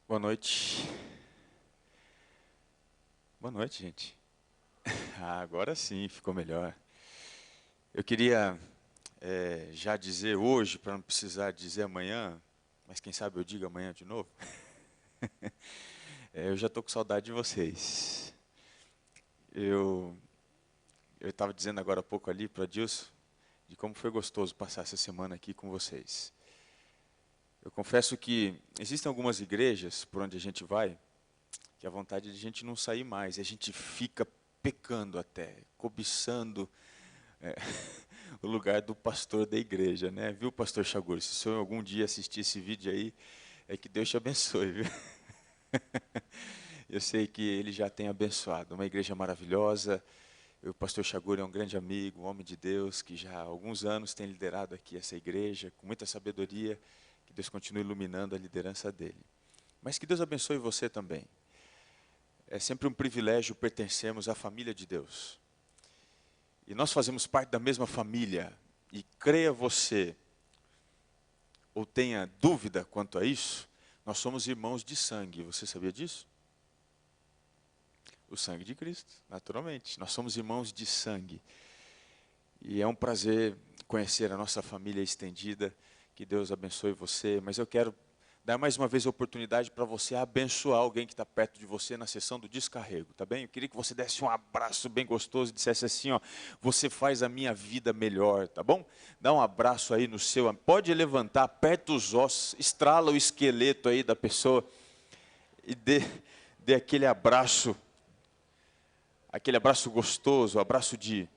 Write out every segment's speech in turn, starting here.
Boa noite. Boa noite, gente. Agora sim, ficou melhor. Eu queria já dizer hoje, para não precisar dizer amanhã, mas quem sabe eu digo amanhã de novo. Eu já estou com saudade de vocês. Eu estava dizendo agora há pouco ali para Dilson de como foi gostoso passar essa semana aqui com vocês. Eu confesso que existem algumas igrejas por onde a gente vai que a vontade de a gente não sair mais, e a gente fica pecando até, cobiçando o lugar do pastor da igreja, né? Viu, pastor Chaguri? Se o senhor algum dia assistir esse vídeo aí, é que Deus te abençoe, viu? Eu sei que ele já tem abençoado, uma igreja maravilhosa. O pastor Chaguri é um grande amigo, um homem de Deus, que já há alguns anos tem liderado aqui essa igreja, com muita sabedoria, que Deus continue iluminando a liderança dele. Mas que Deus abençoe você também. É sempre um privilégio pertencermos à família de Deus. E nós fazemos parte da mesma família. E creia você, ou tenha dúvida quanto a isso, nós somos irmãos de sangue. Você sabia disso? O sangue de Cristo, naturalmente. Nós somos irmãos de sangue. E é um prazer conhecer a nossa família estendida. Que Deus abençoe você. Mas eu quero dar mais uma vez a oportunidade para você abençoar alguém que está perto de você na sessão do descarrego, tá bem? Eu queria que você desse um abraço bem gostoso e dissesse assim, ó, você faz a minha vida melhor, tá bom? Dá um abraço aí no seu, pode levantar, aperta os ossos, estrala o esqueleto aí da pessoa e dê aquele abraço gostoso, abraço de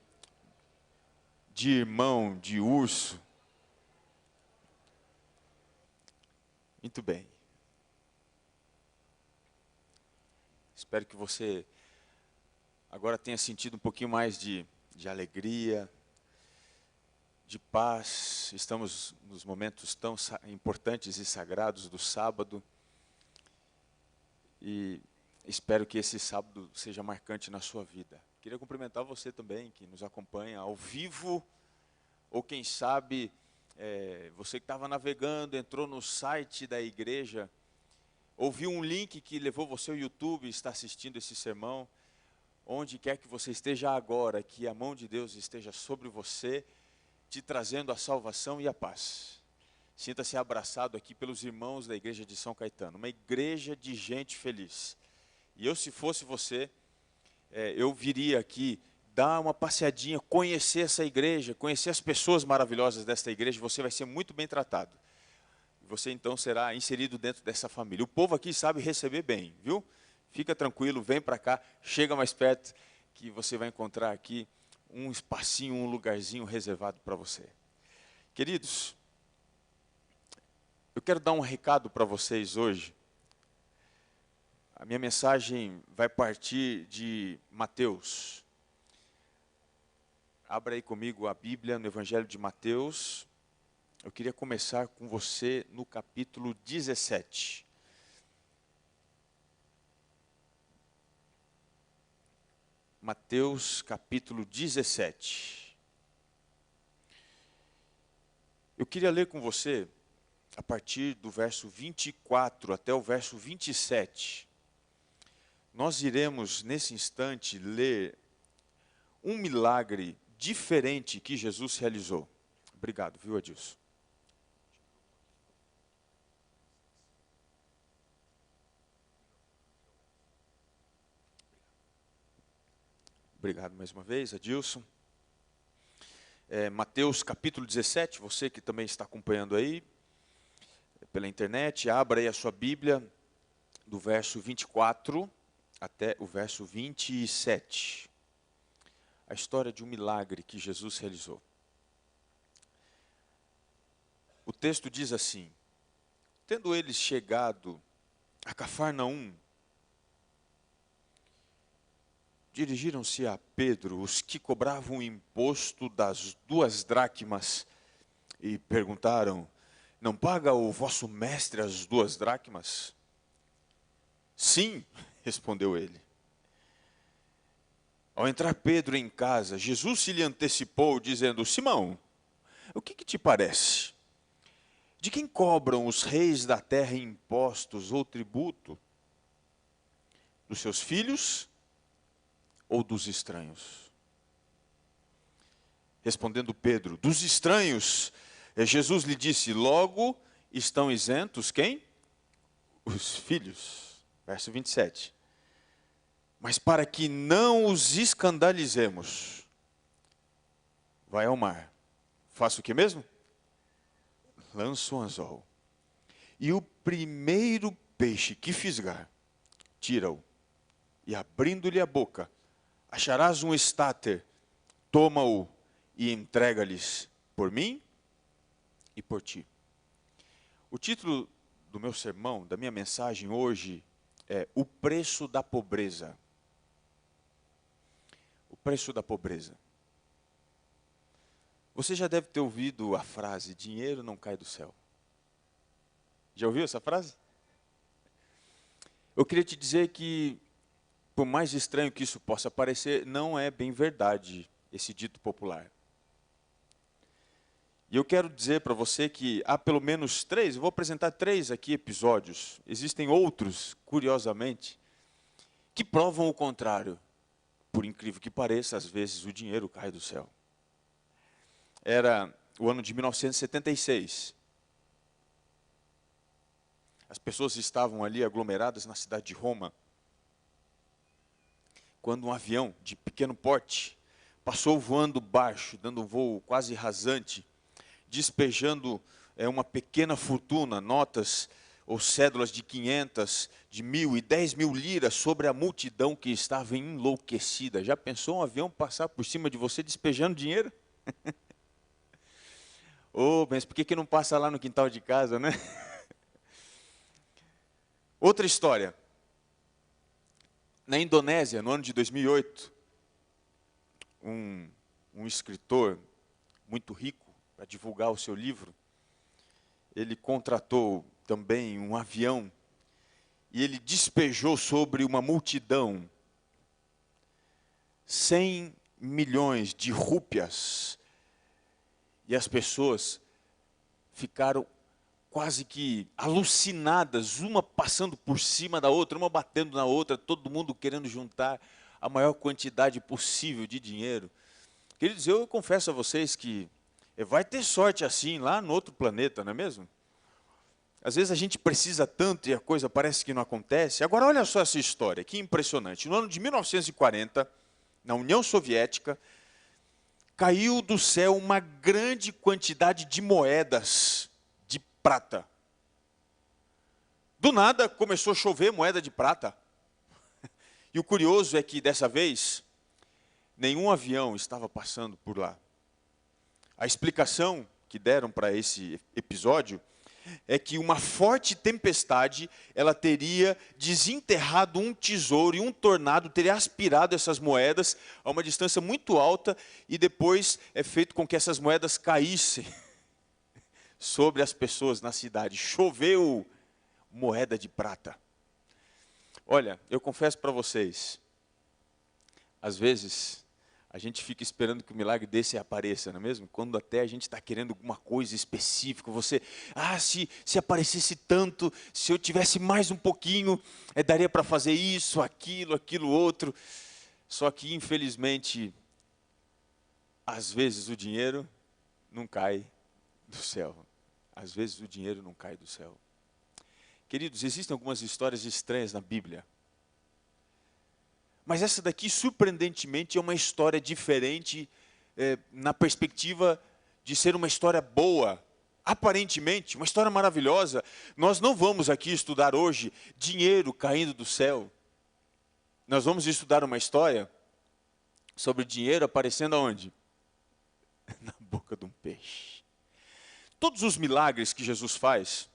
irmão, de urso. Muito bem. Espero que você agora tenha sentido um pouquinho mais de alegria, de paz. Estamos nos momentos tão importantes e sagrados do sábado. E espero que esse sábado seja marcante na sua vida. Queria cumprimentar você também, que nos acompanha ao vivo, ou quem sabe, você que estava navegando, entrou no site da igreja, ouviu um link que levou você ao YouTube e está assistindo esse sermão. Onde quer que você esteja agora, que a mão de Deus esteja sobre você, te trazendo a salvação e a paz. Sinta-se abraçado aqui pelos irmãos da igreja de São Caetano, uma igreja de gente feliz. E eu, se fosse você, eu viria aqui, dar uma passeadinha, conhecer essa igreja, conhecer as pessoas maravilhosas desta igreja, você vai ser muito bem tratado. Você então será inserido dentro dessa família. O povo aqui sabe receber bem, viu? Fica tranquilo, vem para cá, chega mais perto, que você vai encontrar aqui um espacinho, um lugarzinho reservado para você. Queridos, eu quero dar um recado para vocês hoje. A minha mensagem vai partir de Mateus. Abra aí comigo a Bíblia no Evangelho de Mateus. Eu queria começar com você no capítulo 17. Mateus capítulo 17. Eu queria ler com você a partir do verso 24 até o verso 27. Nós iremos nesse instante ler um milagre diferente que Jesus realizou. Obrigado, viu, Adilson? Obrigado mais uma vez, Adilson. Mateus capítulo 17, você que também está acompanhando aí pela internet, abra aí a sua Bíblia do verso 24 até o verso 27. A história de um milagre que Jesus realizou. O texto diz assim: tendo eles chegado a Cafarnaum, dirigiram-se a Pedro os que cobravam o imposto das 2 dracmas e perguntaram: não paga o vosso mestre as 2 dracmas? Sim, respondeu ele. Ao entrar Pedro em casa, Jesus se lhe antecipou, dizendo: Simão, o que te parece? De quem cobram os reis da terra impostos ou tributo? Dos seus filhos ou dos estranhos? Respondendo Pedro, dos estranhos. Jesus lhe disse, logo estão isentos quem? Os filhos. Verso 27. Mas para que não os escandalizemos, vai ao mar. Faça o que mesmo? Lança um anzol. E o primeiro peixe que fisgar, tira-o. E abrindo-lhe a boca, acharás um estáter, toma-o e entrega-lhes por mim e por ti. O título do meu sermão, da minha mensagem hoje, é O Preço da Pobreza. O preço da pobreza. Você já deve ter ouvido a frase, dinheiro não cai do céu. Já ouviu essa frase? Eu queria te dizer que, por mais estranho que isso possa parecer, não é bem verdade esse dito popular. E eu quero dizer para você que há pelo menos 3, eu vou apresentar 3 aqui episódios, existem outros, curiosamente, que provam o contrário. Por incrível que pareça, às vezes o dinheiro cai do céu. Era o ano de 1976. As pessoas estavam ali aglomeradas na cidade de Roma, quando um avião de pequeno porte passou voando baixo, dando um voo quase rasante, despejando uma pequena fortuna, notas ou cédulas de 500, de 1.000 e 10.000 liras sobre a multidão que estava enlouquecida. Já pensou um avião passar por cima de você despejando dinheiro? Oh, mas por que não passa lá no quintal de casa, né? Outra história. Na Indonésia, no ano de 2008, um escritor muito rico, para divulgar o seu livro, ele contratou também um avião e ele despejou sobre uma multidão 100 milhões de rúpias. E as pessoas ficaram quase que alucinadas, uma passando por cima da outra, uma batendo na outra, todo mundo querendo juntar a maior quantidade possível de dinheiro. Queridos, eu confesso a vocês que vai ter sorte assim lá no outro planeta, não é mesmo? Às vezes a gente precisa tanto e a coisa parece que não acontece. Agora olha só essa história, que impressionante. No ano de 1940, na União Soviética, caiu do céu uma grande quantidade de moedas de prata. Do nada começou a chover moeda de prata. E o curioso é que dessa vez, nenhum avião estava passando por lá. A explicação que deram para esse episódio é que uma forte tempestade, ela teria desenterrado um tesouro e um tornado teria aspirado essas moedas a uma distância muito alta e depois feito com que essas moedas caíssem sobre as pessoas na cidade. Choveu moeda de prata. Olha, eu confesso para vocês, às vezes a gente fica esperando que o milagre desse apareça, não é mesmo? Quando até a gente está querendo alguma coisa específica, você, se aparecesse tanto, se eu tivesse mais um pouquinho, daria para fazer isso, aquilo outro. Só que, infelizmente, às vezes o dinheiro não cai do céu. Às vezes o dinheiro não cai do céu. Queridos, existem algumas histórias estranhas na Bíblia. Mas essa daqui, surpreendentemente, é uma história diferente na perspectiva de ser uma história boa. Aparentemente, uma história maravilhosa. Nós não vamos aqui estudar hoje dinheiro caindo do céu. Nós vamos estudar uma história sobre dinheiro aparecendo aonde? Na boca de um peixe. Todos os milagres que Jesus faz,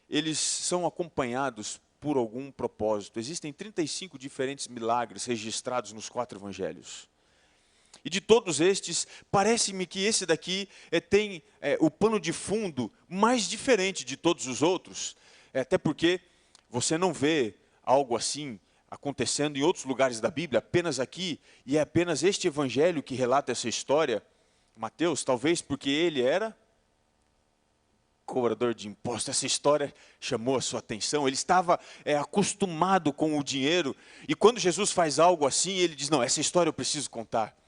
eles são acompanhados por algum propósito. Existem 35 diferentes milagres registrados nos 4 evangelhos. E de todos estes, parece-me que esse daqui tem o pano de fundo mais diferente de todos os outros. Até porque você não vê algo assim acontecendo em outros lugares da Bíblia, apenas aqui, e é apenas este evangelho que relata essa história. Mateus, talvez porque ele era cobrador de impostos. Essa história chamou a sua atenção. Ele estava acostumado com o dinheiro. E quando Jesus faz algo assim, ele diz, não, essa história eu preciso contar.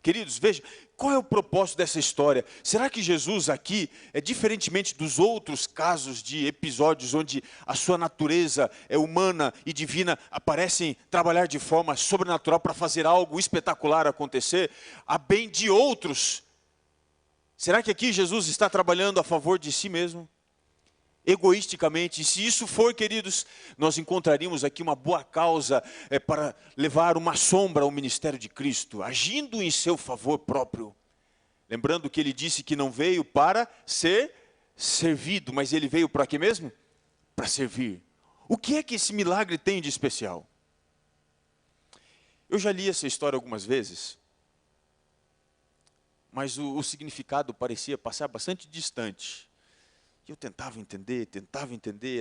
Queridos, veja, qual é o propósito dessa história? Será que Jesus aqui, diferentemente dos outros casos de episódios onde a sua natureza humana e divina parecem trabalhar de forma sobrenatural para fazer algo espetacular acontecer, a bem de outros, será que aqui Jesus está trabalhando a favor de si mesmo? Egoisticamente? E se isso for, queridos, nós encontraríamos aqui uma boa causa para levar uma sombra ao ministério de Cristo, agindo em seu favor próprio. Lembrando que ele disse que não veio para ser servido, mas ele veio para quê mesmo? Para servir. O que é que esse milagre tem de especial? Eu já li essa história algumas vezes, mas o significado parecia passar bastante distante. E eu tentava entender,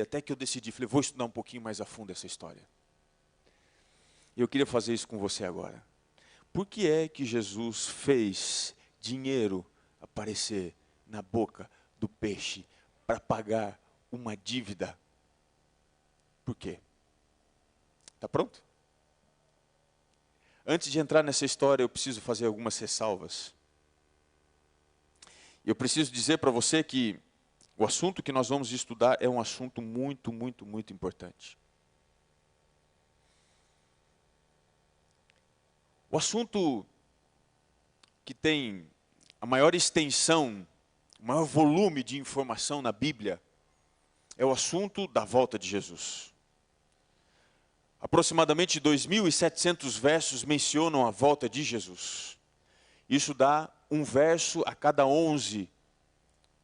até que eu decidi, falei, vou estudar um pouquinho mais a fundo essa história. E eu queria fazer isso com você agora. Por que é que Jesus fez dinheiro aparecer na boca do peixe para pagar uma dívida? Por quê? Está pronto? Antes de entrar nessa história, eu preciso fazer algumas ressalvas. Eu preciso dizer para você que o assunto que nós vamos estudar é um assunto muito, muito, muito importante. O assunto que tem a maior extensão, o maior volume de informação na Bíblia, é o assunto da volta de Jesus. Aproximadamente 2.700 versos mencionam a volta de Jesus. Isso dá um verso a cada 11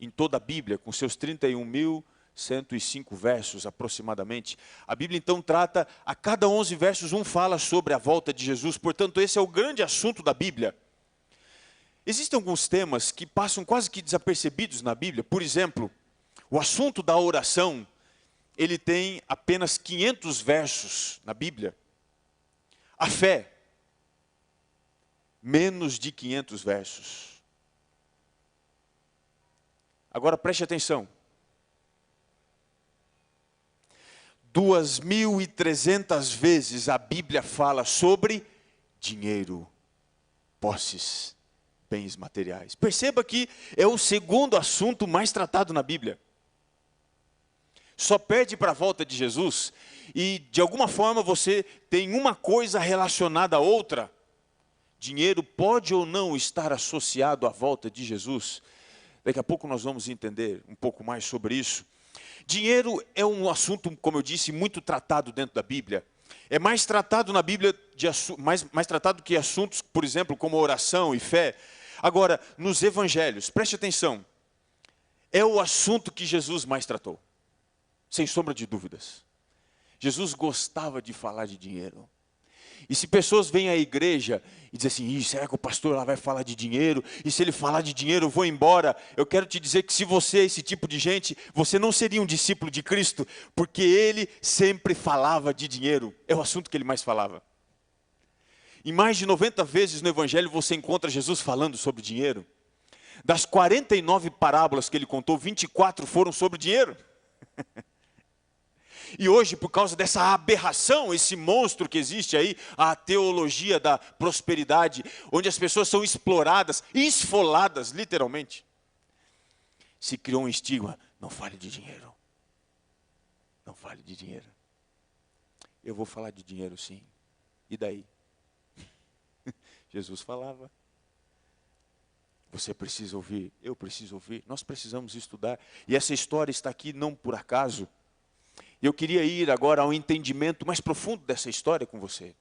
em toda a Bíblia, com seus 31.105 versos aproximadamente. A Bíblia então trata, a cada 11 versos, um fala sobre a volta de Jesus. Portanto, esse é o grande assunto da Bíblia. Existem alguns temas que passam quase que desapercebidos na Bíblia. Por exemplo, o assunto da oração, ele tem apenas 500 versos na Bíblia. A fé, menos de 500 versos. Agora preste atenção. 2.300 vezes a Bíblia fala sobre dinheiro, posses, bens materiais. Perceba que é o segundo assunto mais tratado na Bíblia. Só perde para a volta de Jesus e de alguma forma você tem uma coisa relacionada à outra. Dinheiro pode ou não estar associado à volta de Jesus? Daqui a pouco nós vamos entender um pouco mais sobre isso. Dinheiro é um assunto, como eu disse, muito tratado dentro da Bíblia. É mais tratado na Bíblia, mais tratado que assuntos, por exemplo, como oração e fé. Agora, nos evangelhos, preste atenção, é o assunto que Jesus mais tratou, sem sombra de dúvidas. Jesus gostava de falar de dinheiro. E se pessoas vêm à igreja e dizem assim, será que o pastor lá vai falar de dinheiro? E se ele falar de dinheiro, eu vou embora. Eu quero te dizer que se você é esse tipo de gente, você não seria um discípulo de Cristo, porque ele sempre falava de dinheiro. É o assunto que ele mais falava. Em mais de 90 vezes no Evangelho você encontra Jesus falando sobre dinheiro. Das 49 parábolas que ele contou, 24 foram sobre dinheiro. E hoje, por causa dessa aberração, esse monstro que existe aí, a teologia da prosperidade, onde as pessoas são exploradas, esfoladas, literalmente, se criou um estigma, não fale de dinheiro. Não fale de dinheiro. Eu vou falar de dinheiro sim. E daí? Jesus falava. Você precisa ouvir, eu preciso ouvir, nós precisamos estudar. E essa história está aqui não por acaso. Eu queria ir agora ao entendimento mais profundo dessa história com você.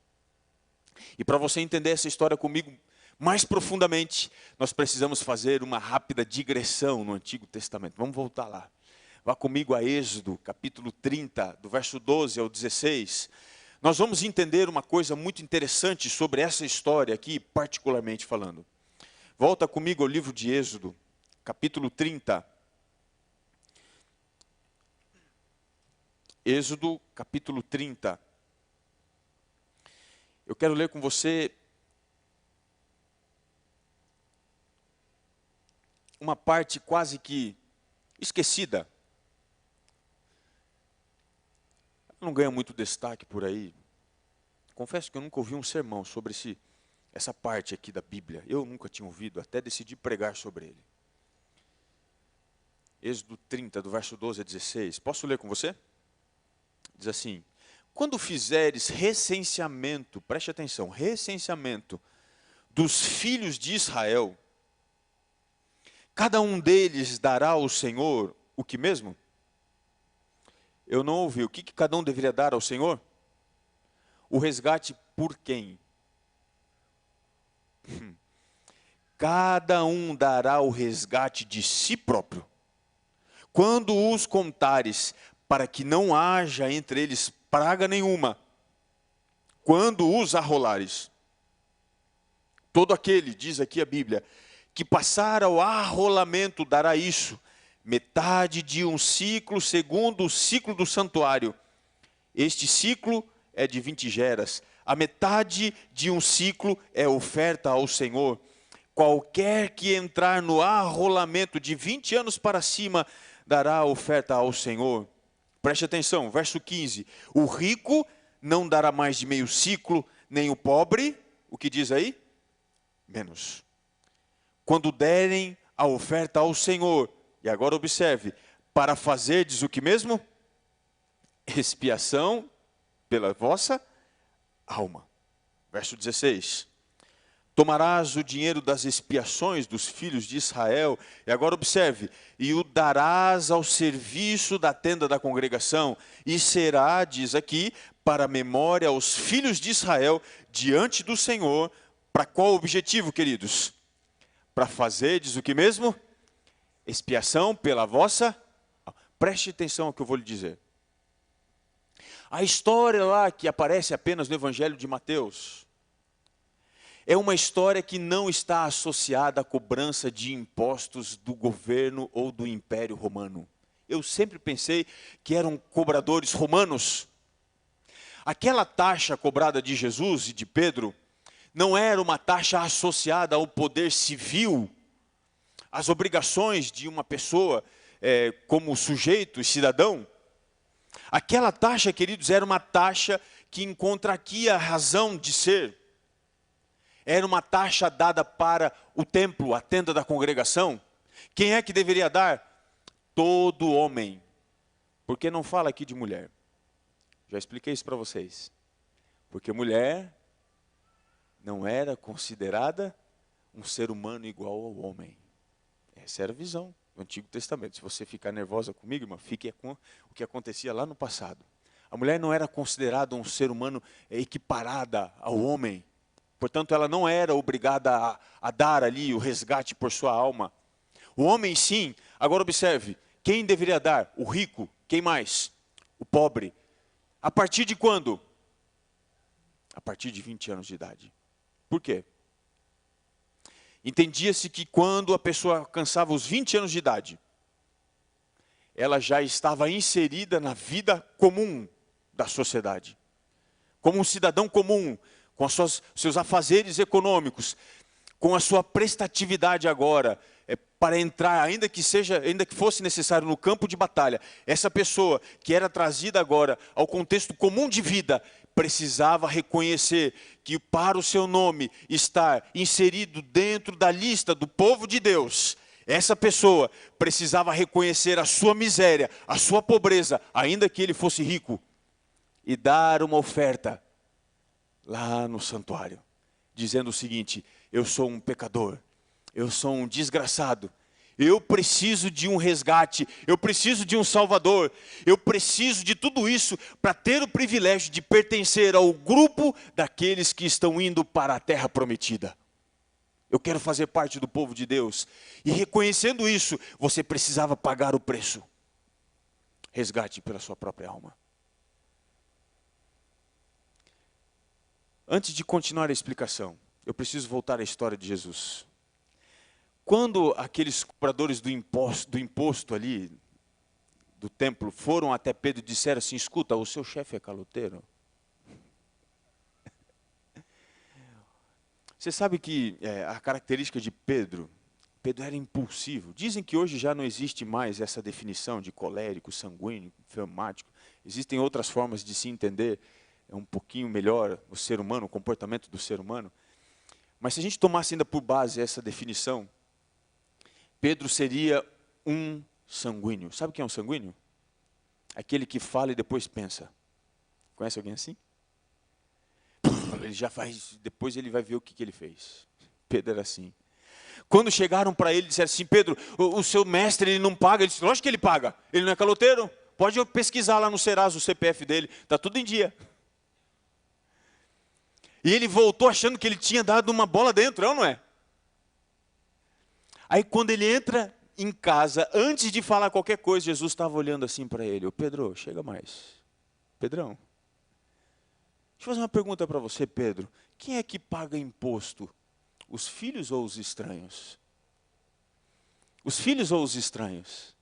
E para você entender essa história comigo mais profundamente, nós precisamos fazer uma rápida digressão no Antigo Testamento. Vamos voltar lá. Vá comigo a Êxodo, capítulo 30, do verso 12 ao 16. Nós vamos entender uma coisa muito interessante sobre essa história aqui, particularmente falando. Volta comigo ao livro de Êxodo, capítulo 30. Êxodo, capítulo 30. Eu quero ler com você uma parte quase que esquecida. Não ganha muito destaque por aí. Confesso que eu nunca ouvi um sermão sobre essa parte aqui da Bíblia. Eu nunca tinha ouvido, até decidi pregar sobre ele. Êxodo 30, do verso 12 a 16. Posso ler com você? Diz assim: quando fizeres recenseamento, preste atenção, recenseamento dos filhos de Israel, cada um deles dará ao Senhor o que mesmo? Eu não ouvi. O que cada um deveria dar ao Senhor? O resgate por quem? Cada um dará o resgate de si próprio. Quando os contares, para que não haja entre eles praga nenhuma, quando os arrolares, todo aquele, diz aqui a Bíblia, que passar ao arrolamento dará isso, metade de um ciclo segundo o ciclo do santuário. Este ciclo é de 20 geras. A metade de um ciclo é oferta ao Senhor. Qualquer que entrar no arrolamento de 20 anos para cima, dará oferta ao Senhor. Preste atenção, verso 15. O rico não dará mais de meio ciclo, nem o pobre, o que diz aí? Menos. Quando derem a oferta ao Senhor, e agora observe, para fazerdes o que mesmo? Expiação pela vossa alma. Verso 16. Tomarás o dinheiro das expiações dos filhos de Israel, e agora observe, e o darás ao serviço da tenda da congregação, e será, diz aqui, para memória aos filhos de Israel, diante do Senhor. Para qual objetivo, queridos? Para fazerdes o que mesmo? Expiação pela vossa... Preste atenção ao que eu vou lhe dizer. A história lá que aparece apenas no Evangelho de Mateus é uma história que não está associada à cobrança de impostos do governo ou do Império Romano. Eu sempre pensei que eram cobradores romanos. Aquela taxa cobrada de Jesus e de Pedro não era uma taxa associada ao poder civil, às obrigações de uma pessoa como sujeito e cidadão. Aquela taxa, queridos, era uma taxa que encontra aqui a razão de ser. Era uma taxa dada para o templo, a tenda da congregação. Quem é que deveria dar? Todo homem. Por que não fala aqui de mulher? Já expliquei isso para vocês. Porque mulher não era considerada um ser humano igual ao homem. Essa era a visão do Antigo Testamento. Se você ficar nervosa comigo, irmã, fique com o que acontecia lá no passado. A mulher não era considerada um ser humano equiparada ao homem. Portanto, ela não era obrigada a dar ali o resgate por sua alma. O homem, sim. Agora observe, quem deveria dar? O rico. Quem mais? O pobre. A partir de quando? A partir de 20 anos de idade. Por quê? Entendia-se que quando a pessoa alcançava os 20 anos de idade, ela já estava inserida na vida comum da sociedade. Como um cidadão comum, com seus afazeres econômicos, com a sua prestatividade agora, para entrar, ainda que fosse necessário no campo de batalha, essa pessoa que era trazida agora ao contexto comum de vida, precisava reconhecer que para o seu nome estar inserido dentro da lista do povo de Deus, essa pessoa precisava reconhecer a sua miséria, a sua pobreza, ainda que ele fosse rico, e dar uma oferta lá no santuário, dizendo o seguinte: eu sou um pecador, eu sou um desgraçado, eu preciso de um resgate, eu preciso de um salvador, eu preciso de tudo isso para ter o privilégio de pertencer ao grupo daqueles que estão indo para a terra prometida. Eu quero fazer parte do povo de Deus. E reconhecendo isso, você precisava pagar o preço. Resgate pela sua própria alma. Antes de continuar a explicação, eu preciso voltar à história de Jesus. Quando aqueles cobradores do imposto ali, do templo, foram até Pedro e disseram assim: escuta, o seu chefe é caloteiro. Você sabe que a característica de Pedro Pedro era impulsivo. Dizem que hoje já não existe mais essa definição de colérico, sanguíneo, fleumático. Existem outras formas de se entender um pouquinho melhor o ser humano, o comportamento do ser humano. Mas se a gente tomasse ainda por base essa definição, Pedro seria um sanguíneo. Sabe quem é um sanguíneo? Aquele que fala e depois pensa. Conhece alguém assim? Ele já faz, depois ele vai ver o que ele fez. Pedro era assim. Quando chegaram para ele, disseram assim: Pedro, o seu mestre ele não paga. Ele disse: lógico que ele paga. Ele não é caloteiro. Pode pesquisar lá no Serasa o CPF dele. Está tudo em dia. E ele voltou achando que ele tinha dado uma bola dentro, é ou não é? Aí quando ele entra em casa, antes de falar qualquer coisa, Jesus estava olhando assim para ele: ô Pedro, chega mais. Pedrão, deixa eu fazer uma pergunta para você, Pedro. Quem é que paga imposto? Os filhos ou os estranhos? Os filhos ou os estranhos?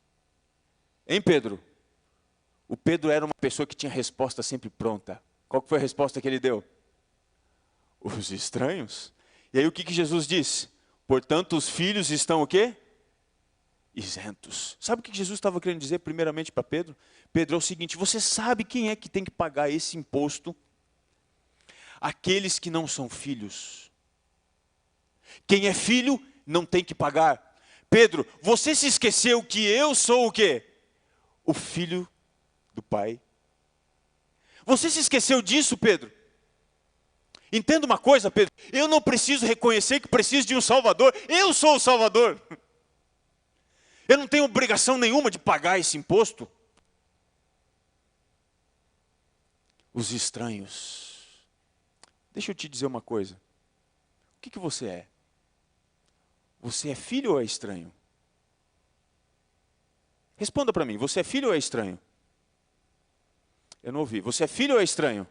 Hein, Pedro? O Pedro era uma pessoa que tinha resposta sempre pronta. Qual que foi a resposta que ele deu? Os estranhos. E aí o que Jesus disse? Portanto, os filhos estão o quê? Isentos. Sabe o que Jesus estava querendo dizer primeiramente para Pedro? Pedro, é o seguinte: você sabe quem é que tem que pagar esse imposto? Aqueles que não são filhos. Quem é filho não tem que pagar. Pedro, você se esqueceu que eu sou o quê? O filho do Pai. Você se esqueceu disso, Pedro? Entenda uma coisa, Pedro, eu não preciso reconhecer que preciso de um Salvador, eu sou o Salvador. Eu não tenho obrigação nenhuma de pagar esse imposto. Os estranhos. Deixa eu te dizer uma coisa. O que você é? Você é filho ou é estranho? Responda para mim, você é filho ou é estranho? Eu não ouvi. Você é filho ou é estranho?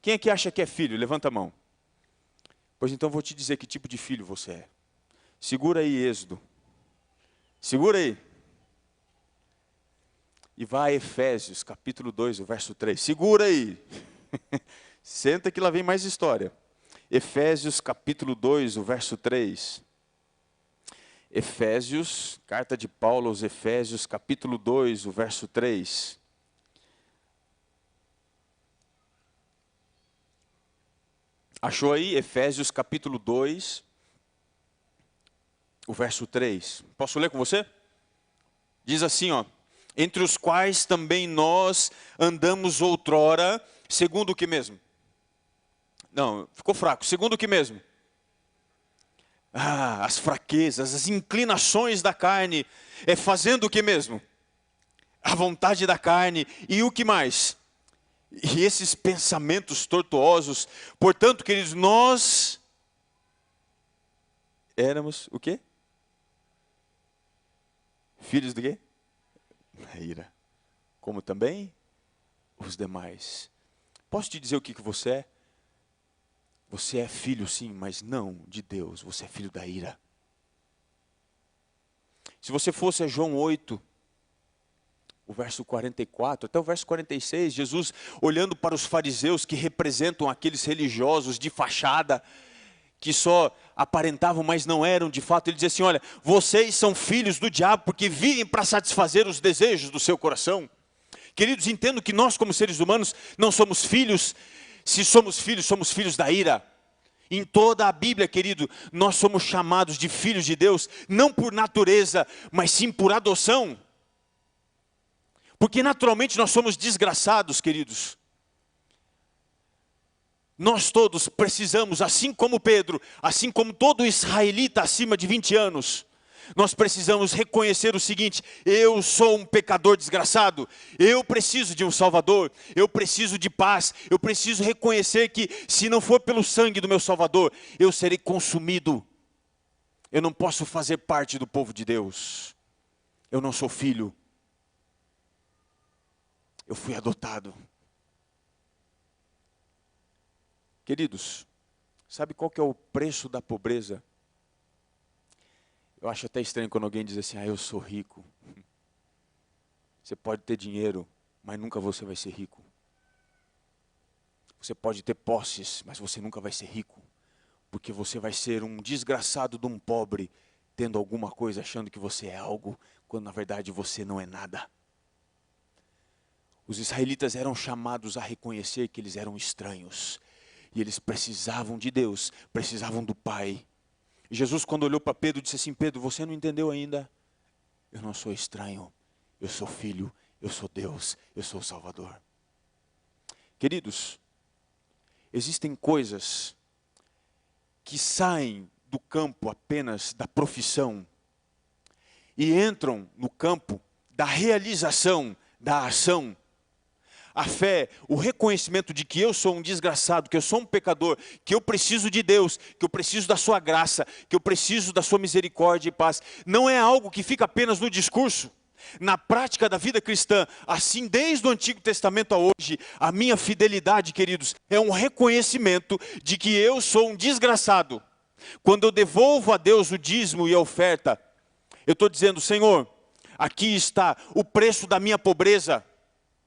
Quem é que acha que é filho? Levanta a mão. Pois então vou te dizer que tipo de filho você é. Segura aí, Êxodo. Segura aí. E vai a Efésios, capítulo 2, o verso 3. Segura aí. Senta que lá vem mais história. Efésios, capítulo 2, o verso 3. Efésios, carta de Paulo aos Efésios, capítulo 2, o verso 3. Achou aí? Efésios capítulo 2, o verso 3. Posso ler com você? Diz assim, ó: entre os quais também nós andamos outrora, segundo o que mesmo? Não, ficou fraco. Segundo o que mesmo? As fraquezas, as inclinações da carne, fazendo o que mesmo? A vontade da carne. E o que mais? E esses pensamentos tortuosos. Portanto, queridos, nós éramos o quê? Filhos do quê? Da ira. Como também os demais. Posso te dizer o que você é? Você é filho sim, mas não de Deus. Você é filho da ira. Se você fosse a João 8, o verso 44, até o verso 46, Jesus olhando para os fariseus que representam aqueles religiosos de fachada, que só aparentavam, mas não eram de fato, ele diz assim: olha, vocês são filhos do diabo, porque vivem para satisfazer os desejos do seu coração. Queridos, entendo que nós como seres humanos não somos filhos. Se somos filhos da ira. Em toda a Bíblia, querido, nós somos chamados de filhos de Deus, não por natureza, mas sim por adoção. Porque naturalmente nós somos desgraçados, queridos. Nós todos precisamos, assim como Pedro, assim como todo israelita acima de 20 anos, nós precisamos reconhecer o seguinte: eu sou um pecador desgraçado, eu preciso de um Salvador, eu preciso de paz, eu preciso reconhecer que se não for pelo sangue do meu Salvador, eu serei consumido. Eu não posso fazer parte do povo de Deus, eu não sou filho, eu fui adotado. Queridos, sabe qual que é o preço da pobreza? Eu acho até estranho quando alguém diz assim: eu sou rico. Você pode ter dinheiro, mas nunca você vai ser rico. Você pode ter posses, mas você nunca vai ser rico. Porque você vai ser um desgraçado de um pobre tendo alguma coisa, achando que você é algo, quando na verdade você não é nada. Os israelitas eram chamados a reconhecer que eles eram estranhos. E eles precisavam de Deus, precisavam do Pai. E Jesus, quando olhou para Pedro, disse assim: Pedro, você não entendeu ainda? Eu não sou estranho, eu sou filho, eu sou Deus, eu sou o Salvador. Queridos, existem coisas que saem do campo apenas da profissão e entram no campo da realização, da ação. A fé, o reconhecimento de que eu sou um desgraçado, que eu sou um pecador, que eu preciso de Deus, que eu preciso da sua graça, que eu preciso da sua misericórdia e paz, não é algo que fica apenas no discurso. Na prática da vida cristã, assim desde o Antigo Testamento a hoje, a minha fidelidade, queridos, é um reconhecimento de que eu sou um desgraçado. Quando eu devolvo a Deus o dízimo e a oferta, eu estou dizendo: Senhor, aqui está o preço da minha pobreza.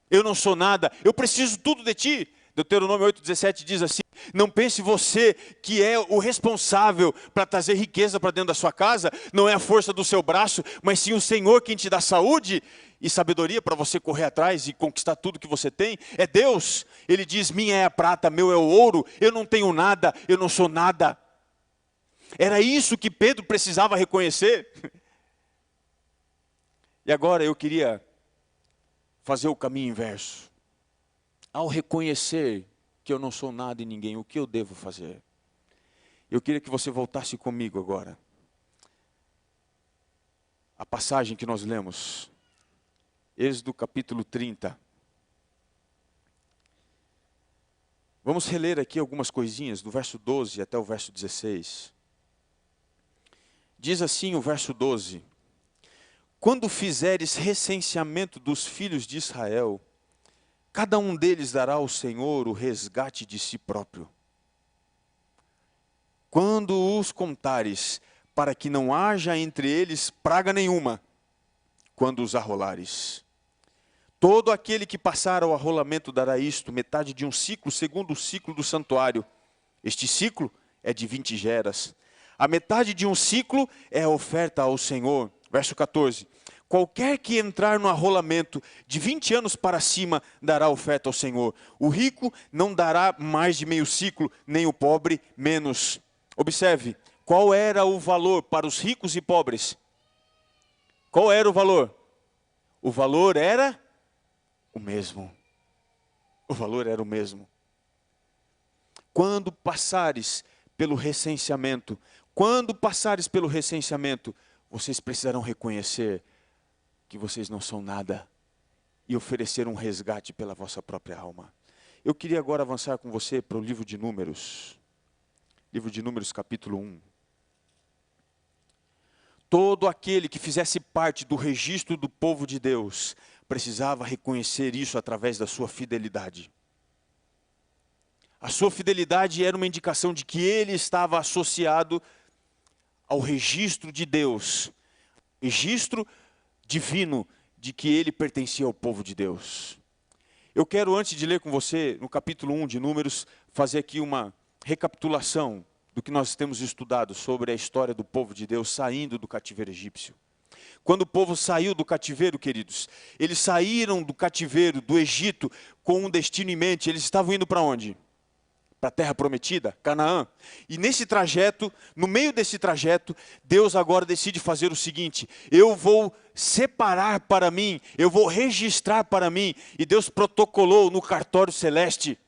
Eu não sou nada, eu preciso tudo de ti. Deuteronômio 8,17 diz assim: não pense você que é o responsável para trazer riqueza para dentro da sua casa, não é a força do seu braço, mas sim o Senhor quem te dá saúde e sabedoria para você correr atrás e conquistar tudo que você tem. É Deus. Ele diz: minha é a prata, meu é o ouro, eu não tenho nada, eu não sou nada. Era isso que Pedro precisava reconhecer. E agora eu queria fazer o caminho inverso. Ao reconhecer que eu não sou nada e ninguém, o que eu devo fazer? Eu queria que você voltasse comigo agora. A passagem que nós lemos, Êxodo capítulo 30. Vamos reler aqui algumas coisinhas, do verso 12 até o verso 16. Diz assim o verso 12: quando fizeres recenseamento dos filhos de Israel, cada um deles dará ao Senhor o resgate de si próprio. Quando os contares, para que não haja entre eles praga nenhuma, quando os arrolares. Todo aquele que passar ao arrolamento dará isto, metade de um ciclo, segundo o ciclo do santuário. Este ciclo é de 20 geras. A metade de um ciclo é a oferta ao Senhor. Verso 14. Qualquer que entrar no arrolamento de 20 anos para cima dará oferta ao Senhor. O rico não dará mais de meio ciclo, nem o pobre menos. Observe, qual era o valor para os ricos e pobres? Qual era o valor? O valor era o mesmo. O valor era o mesmo. Quando passares pelo recenseamento, vocês precisarão reconhecer que vocês não são nada e oferecer um resgate pela vossa própria alma. Eu queria agora avançar com você para o livro de Números. Livro de Números, capítulo 1. Todo aquele que fizesse parte do registro do povo de Deus precisava reconhecer isso através da sua fidelidade. A sua fidelidade era uma indicação de que ele estava associado ao registro de Deus, registro divino de que ele pertencia ao povo de Deus. Eu quero, antes de ler com você, no capítulo 1 de Números, fazer aqui uma recapitulação do que nós temos estudado sobre a história do povo de Deus saindo do cativeiro egípcio. Quando o povo saiu do cativeiro, queridos, eles saíram do cativeiro, do Egito, com um destino em mente. Eles estavam indo para onde? Para a terra prometida, Canaã. E nesse trajeto, no meio desse trajeto, Deus agora decide fazer o seguinte: eu vou separar para mim, eu vou registrar para mim. E Deus protocolou no cartório celeste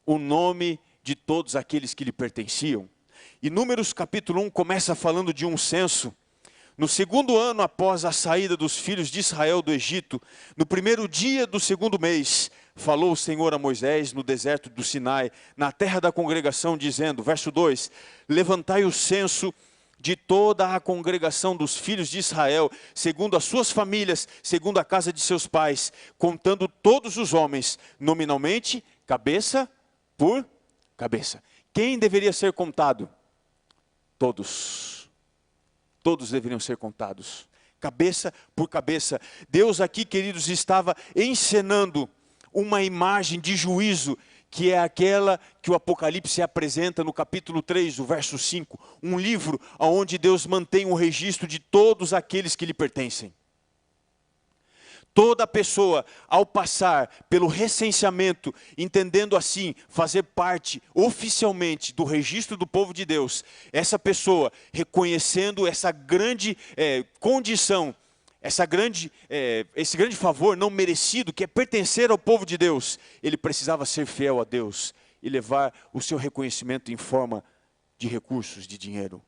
o nome de todos aqueles que lhe pertenciam. E Números capítulo 1 começa falando de um censo. No segundo ano após a saída dos filhos de Israel do Egito, no primeiro dia do segundo mês, falou o Senhor a Moisés no deserto do Sinai, na terra da congregação, dizendo, verso 2, levantai o censo de toda a congregação dos filhos de Israel, segundo as suas famílias, segundo a casa de seus pais, contando todos os homens, nominalmente, cabeça por cabeça. Quem deveria ser contado? Todos. Todos deveriam ser contados, cabeça por cabeça. Deus aqui, queridos, estava encenando uma imagem de juízo, que é aquela que o Apocalipse apresenta no capítulo 3, o verso 5. Um livro onde Deus mantém um registro de todos aqueles que lhe pertencem. Toda pessoa, ao passar pelo recenseamento, entendendo assim, fazer parte oficialmente do registro do povo de Deus, essa pessoa, reconhecendo essa grande condição, esse grande favor não merecido, que é pertencer ao povo de Deus, ele precisava ser fiel a Deus e levar o seu reconhecimento em forma de recursos, de dinheiro.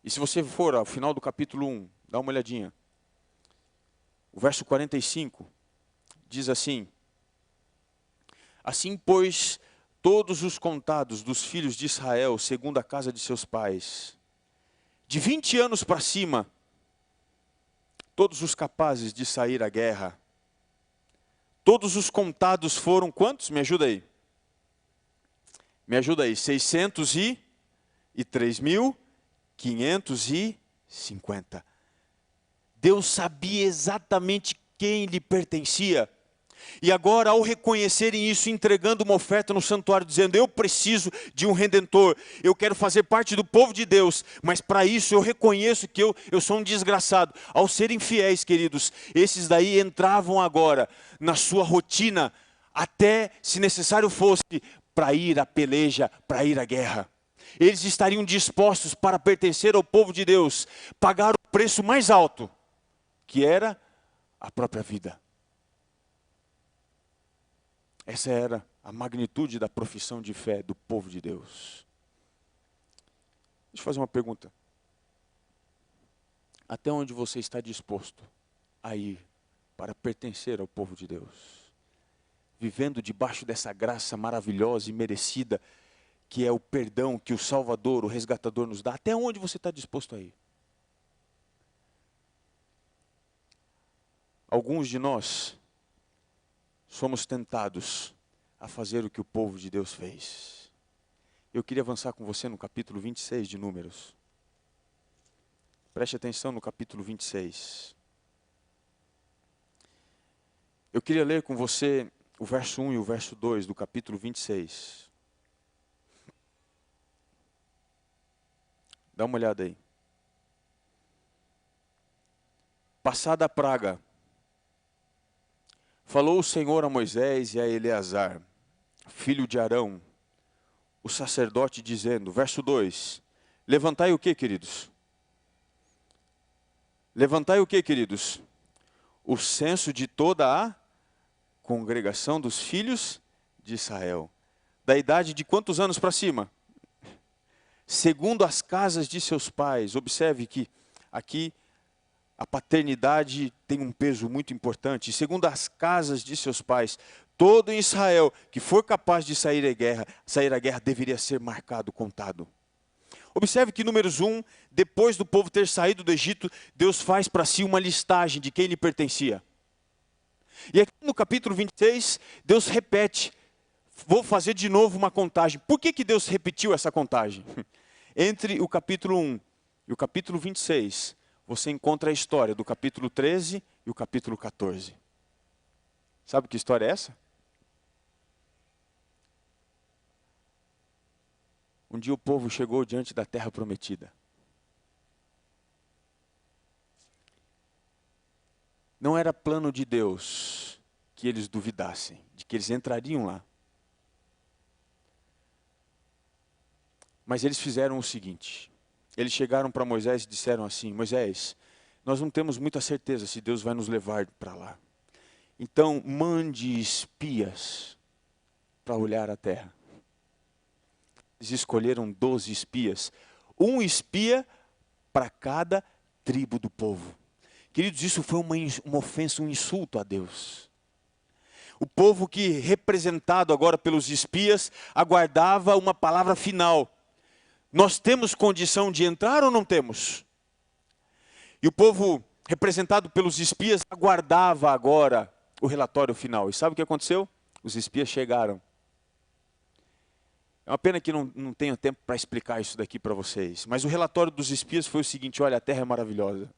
E se você for ao final do capítulo 1, dá uma olhadinha. O verso 45 diz assim: assim, pois, todos os contados dos filhos de Israel, segundo a casa de seus pais, de 20 anos para cima, todos os capazes de sair à guerra, todos os contados foram quantos? Me ajuda aí. Me ajuda aí. 603.550. Deus sabia exatamente quem lhe pertencia. E agora, ao reconhecerem isso, entregando uma oferta no santuário, dizendo: eu preciso de um Redentor, eu quero fazer parte do povo de Deus, mas para isso eu reconheço que eu sou um desgraçado. Ao serem fiéis, queridos, esses daí entravam agora na sua rotina, até, se necessário fosse, para ir à peleja, para ir à guerra. Eles estariam dispostos para pertencer ao povo de Deus, pagar o preço mais alto, que era a própria vida. Essa era a magnitude da profissão de fé do povo de Deus. Deixa eu fazer uma pergunta. Até onde você está disposto a ir para pertencer ao povo de Deus? Vivendo debaixo dessa graça maravilhosa e merecida, que é o perdão que o Salvador, o resgatador nos dá. Até onde você está disposto a ir? Alguns de nós somos tentados a fazer o que o povo de Deus fez. Eu queria avançar com você no capítulo 26 de Números. Preste atenção no capítulo 26. Eu queria ler com você o verso 1 e o verso 2 do capítulo 26. Dá uma olhada aí. Passada a praga, falou o Senhor a Moisés e a Eleazar, filho de Arão, o sacerdote, dizendo, verso 2, levantai o que, queridos? Levantai o que, queridos? O censo de toda a congregação dos filhos de Israel. Da idade de quantos anos para cima? Segundo as casas de seus pais. Observe que aqui a paternidade tem um peso muito importante. Segundo as casas de seus pais, todo em Israel que for capaz de sair à guerra deveria ser marcado, contado. Observe que Números 1, depois do povo ter saído do Egito, Deus faz para si uma listagem de quem lhe pertencia. E aqui no capítulo 26, Deus repete, vou fazer de novo uma contagem. Por que Deus repetiu essa contagem? Entre o capítulo 1 e o capítulo 26, você encontra a história do capítulo 13 e o capítulo 14. Sabe que história é essa? Um dia o povo chegou diante da terra prometida. Não era plano de Deus que eles duvidassem, de que eles entrariam lá. Mas eles fizeram o seguinte, eles chegaram para Moisés e disseram assim, Moisés, nós não temos muita certeza se Deus vai nos levar para lá. Então mande espias para olhar a terra. Eles escolheram 12 espias, um espia para cada tribo do povo. Queridos, isso foi uma ofensa, um insulto a Deus. O povo que, representado agora pelos espias, aguardava uma palavra final. Nós temos condição de entrar ou não temos? E o povo, representado pelos espias, aguardava agora o relatório final. E sabe o que aconteceu? Os espias chegaram. É uma pena que não tenho tempo para explicar isso daqui para vocês. Mas o relatório dos espias foi o seguinte, olha, a terra é maravilhosa.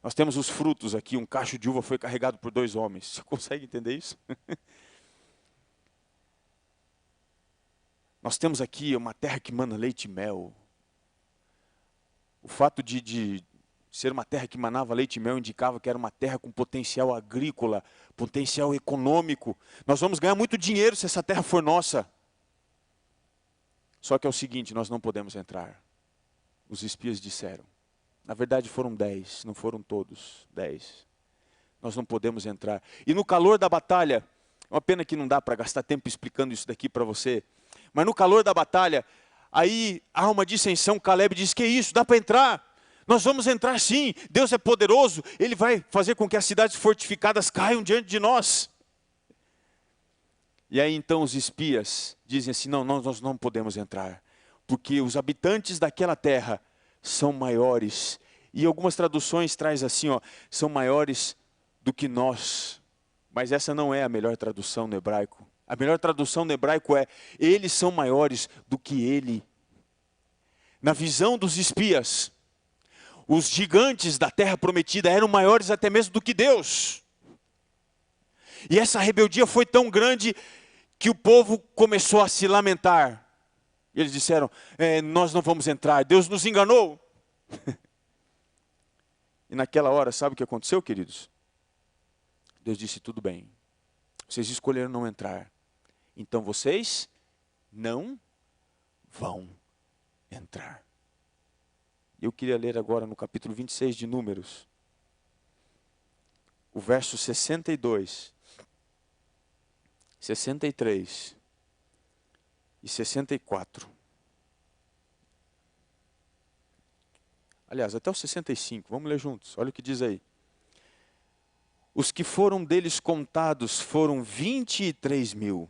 Nós temos os frutos aqui, um cacho de uva foi carregado por 2 homens. Você consegue entender isso? Nós temos aqui uma terra que mana leite e mel. O fato de ser uma terra que manava leite e mel indicava que era uma terra com potencial agrícola, potencial econômico. Nós vamos ganhar muito dinheiro se essa terra for nossa. Só que é o seguinte, nós não podemos entrar. Os espias disseram. Na verdade foram 10, não foram todos, 10. Nós não podemos entrar. E no calor da batalha, é uma pena que não dá para gastar tempo explicando isso daqui para você, mas no calor da batalha, aí há uma dissensão, Caleb diz, que isso, dá para entrar? Nós vamos entrar sim, Deus é poderoso, Ele vai fazer com que as cidades fortificadas caiam diante de nós. E aí então os espias dizem assim, não, nós não podemos entrar, porque os habitantes daquela terra são maiores, e algumas traduções traz assim, ó, são maiores do que nós, mas essa não é a melhor tradução no hebraico. A melhor tradução no hebraico é, eles são maiores do que ele. Na visão dos espias, os gigantes da terra prometida eram maiores até mesmo do que Deus. E essa rebeldia foi tão grande que o povo começou a se lamentar. E eles disseram, nós não vamos entrar, Deus nos enganou. E naquela hora, sabe o que aconteceu, queridos? Deus disse, tudo bem, vocês escolheram não entrar, então vocês não vão entrar. Eu queria ler agora no capítulo 26 de Números, o verso 62, 63 e 64. Aliás, até o 65, vamos ler juntos, olha o que diz aí. Os que foram deles contados foram 23.000.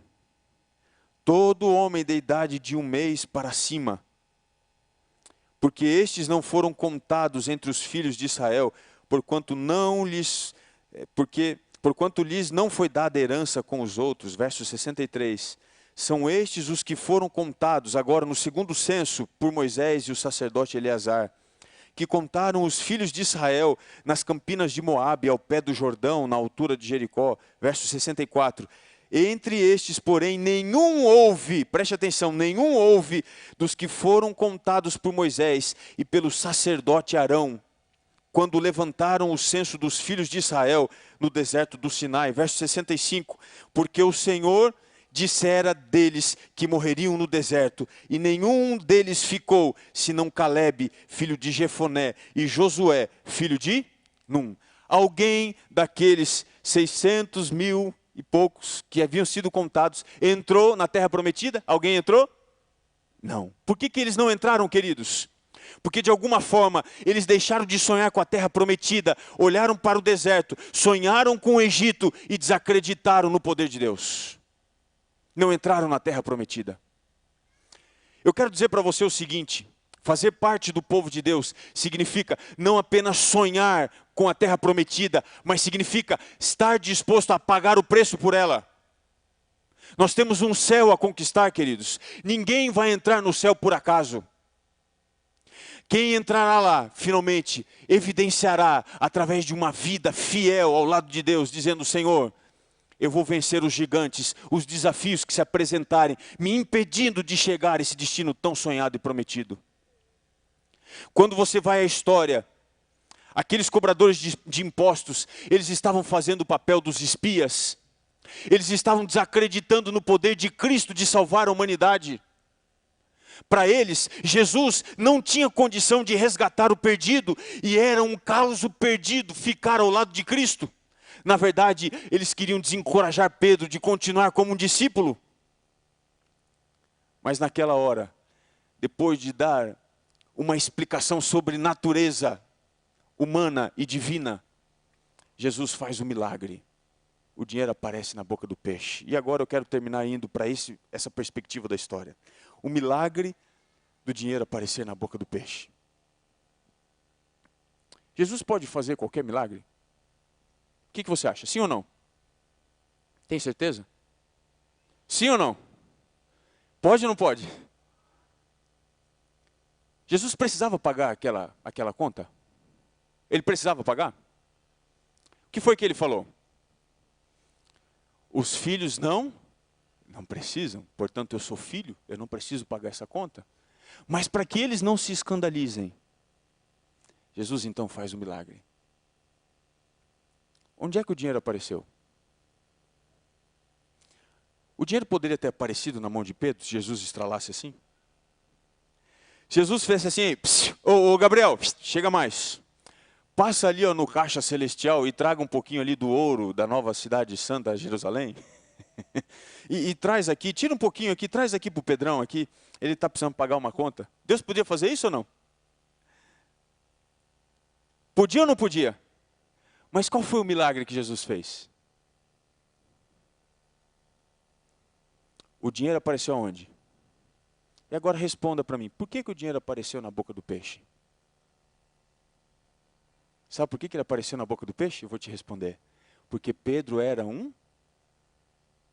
Todo homem de idade de 1 mês para cima. Porque estes não foram contados entre os filhos de Israel, porquanto lhes não foi dada herança com os outros. Verso 63. São estes os que foram contados agora no segundo censo por Moisés e o sacerdote Eleazar, que contaram os filhos de Israel nas campinas de Moabe, ao pé do Jordão, na altura de Jericó. Verso 64. Entre estes, porém, nenhum houve, preste atenção, nenhum houve dos que foram contados por Moisés e pelo sacerdote Arão, quando levantaram o censo dos filhos de Israel no deserto do Sinai. Verso 65. Porque o Senhor dissera deles que morreriam no deserto, e nenhum deles ficou, senão Caleb, filho de Jefoné, e Josué, filho de Num. Alguém daqueles 600.000 e poucos que haviam sido contados, entrou na terra prometida? Alguém entrou? Não. Por que eles não entraram, queridos? Porque de alguma forma eles deixaram de sonhar com a terra prometida, olharam para o deserto, sonharam com o Egito e desacreditaram no poder de Deus. Não entraram na terra prometida. Eu quero dizer para você o seguinte, fazer parte do povo de Deus significa não apenas sonhar com a terra prometida, mas significa estar disposto a pagar o preço por ela. Nós temos um céu a conquistar, queridos. Ninguém vai entrar no céu por acaso. Quem entrará lá, finalmente, evidenciará através de uma vida fiel ao lado de Deus, dizendo, Senhor, eu vou vencer os gigantes, os desafios que se apresentarem, me impedindo de chegar a esse destino tão sonhado e prometido. Quando você vai à história, aqueles cobradores de impostos, eles estavam fazendo o papel dos espias. Eles estavam desacreditando no poder de Cristo de salvar a humanidade. Para eles, Jesus não tinha condição de resgatar o perdido, e era um caso perdido ficar ao lado de Cristo. Na verdade, eles queriam desencorajar Pedro de continuar como um discípulo. Mas naquela hora, depois de dar uma explicação sobre natureza humana e divina, Jesus faz um milagre. O dinheiro aparece na boca do peixe. E agora eu quero terminar indo para essa perspectiva da história. O milagre do dinheiro aparecer na boca do peixe. Jesus pode fazer qualquer milagre? O que você acha? Sim ou não? Tem certeza? Sim ou não? Pode ou não pode? Jesus precisava pagar aquela conta? Ele precisava pagar? que foi que ele falou? Os filhos não precisam, portanto eu sou filho, eu não preciso pagar essa conta. Mas para que eles não se escandalizem, Jesus então faz um milagre. Onde é que o dinheiro apareceu? O dinheiro poderia ter aparecido na mão de Pedro, se Jesus estralasse assim? Jesus fez assim, ô Gabriel, chega mais. Passa ali no caixa celestial e traga um pouquinho ali do ouro da nova cidade santa, Jerusalém. e traz aqui, tira um pouquinho aqui, traz aqui para o Pedrão aqui. Ele está precisando pagar uma conta. Deus podia fazer isso ou não? Podia ou não podia? Mas qual foi o milagre que Jesus fez? O dinheiro apareceu aonde? E agora responda para mim, por que o dinheiro apareceu na boca do peixe? Sabe por que ele apareceu na boca do peixe? Eu vou te responder. Porque Pedro era um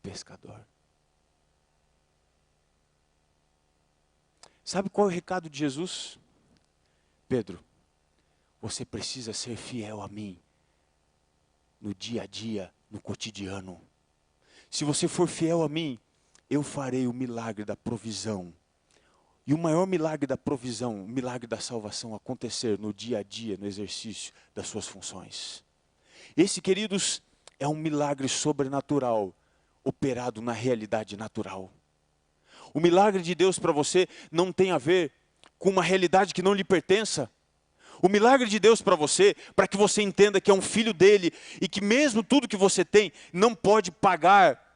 pescador. Sabe qual é o recado de Jesus? Pedro, você precisa ser fiel a mim no dia a dia, no cotidiano. Se você for fiel a mim, eu farei o milagre da provisão. E o maior milagre da provisão, o milagre da salvação acontecer no dia a dia, no exercício das suas funções. Esse, queridos, é um milagre sobrenatural, operado na realidade natural. O milagre de Deus para você não tem a ver com uma realidade que não lhe pertença. O milagre de Deus para você, para que você entenda que é um filho dele, e que mesmo tudo que você tem, não pode pagar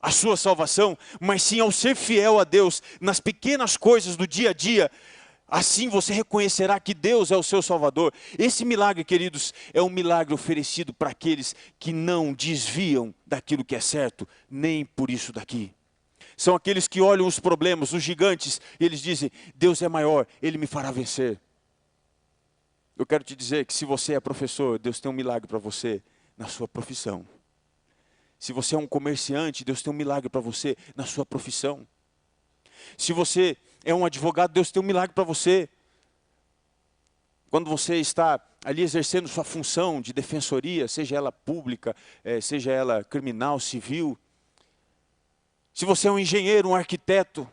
a sua salvação, mas sim ao ser fiel a Deus, nas pequenas coisas do dia a dia, assim você reconhecerá que Deus é o seu Salvador. Esse milagre, queridos, é um milagre oferecido para aqueles que não desviam daquilo que é certo, nem por isso daqui. São aqueles que olham os problemas, os gigantes, e eles dizem, Deus é maior, Ele me fará vencer. Eu quero te dizer que se você é professor, Deus tem um milagre para você na sua profissão. Se você é um comerciante, Deus tem um milagre para você na sua profissão. Se você é um advogado, Deus tem um milagre para você. Quando você está ali exercendo sua função de defensoria, seja ela pública, seja ela criminal, civil. Se você é um engenheiro, um arquiteto.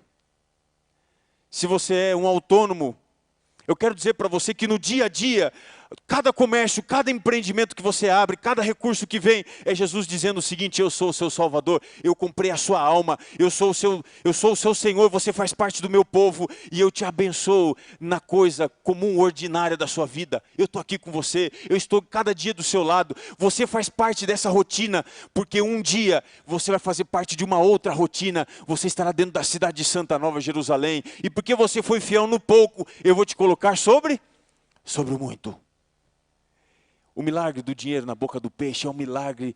Se você é um autônomo, eu quero dizer para você que no dia a dia, cada comércio, cada empreendimento que você abre, cada recurso que vem, é Jesus dizendo o seguinte, eu sou o seu Salvador, eu comprei a sua alma, eu sou o seu Senhor, você faz parte do meu povo, e eu te abençoo na coisa comum, ordinária da sua vida. Eu estou aqui com você, eu estou cada dia do seu lado, você faz parte dessa rotina, porque um dia você vai fazer parte de uma outra rotina, você estará dentro da cidade de Santa Nova, Jerusalém, e porque você foi fiel no pouco, eu vou te colocar sobre o muito. O milagre do dinheiro na boca do peixe é um milagre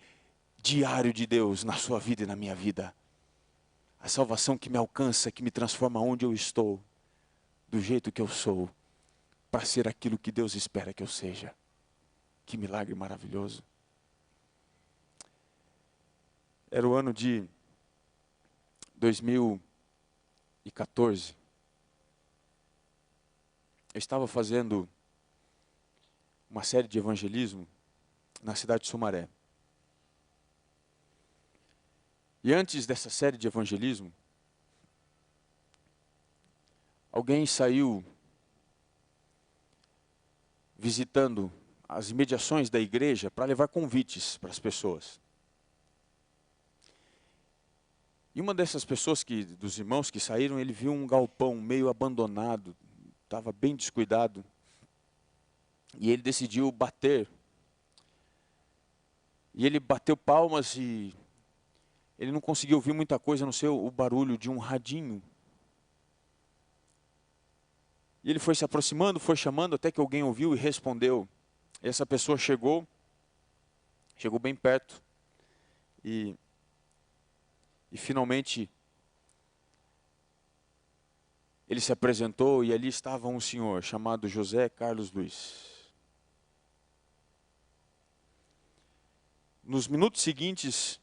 diário de Deus na sua vida e na minha vida. A salvação que me alcança, que me transforma onde eu estou, do jeito que eu sou, para ser aquilo que Deus espera que eu seja. Que milagre maravilhoso. Era o ano de 2014. Eu estava fazendo uma série de evangelismo na cidade de Sumaré. E antes dessa série de evangelismo, alguém saiu visitando as imediações da igreja para levar convites para as pessoas. E uma dessas pessoas, dos irmãos que saíram, ele viu um galpão meio abandonado, estava bem descuidado. E ele decidiu bater. E ele bateu palmas e ele não conseguiu ouvir muita coisa, a não ser o barulho de um radinho. E ele foi se aproximando, foi chamando, até que alguém ouviu e respondeu. Essa pessoa chegou bem perto. E finalmente ele se apresentou e ali estava um senhor chamado José Carlos Luiz. Nos minutos seguintes,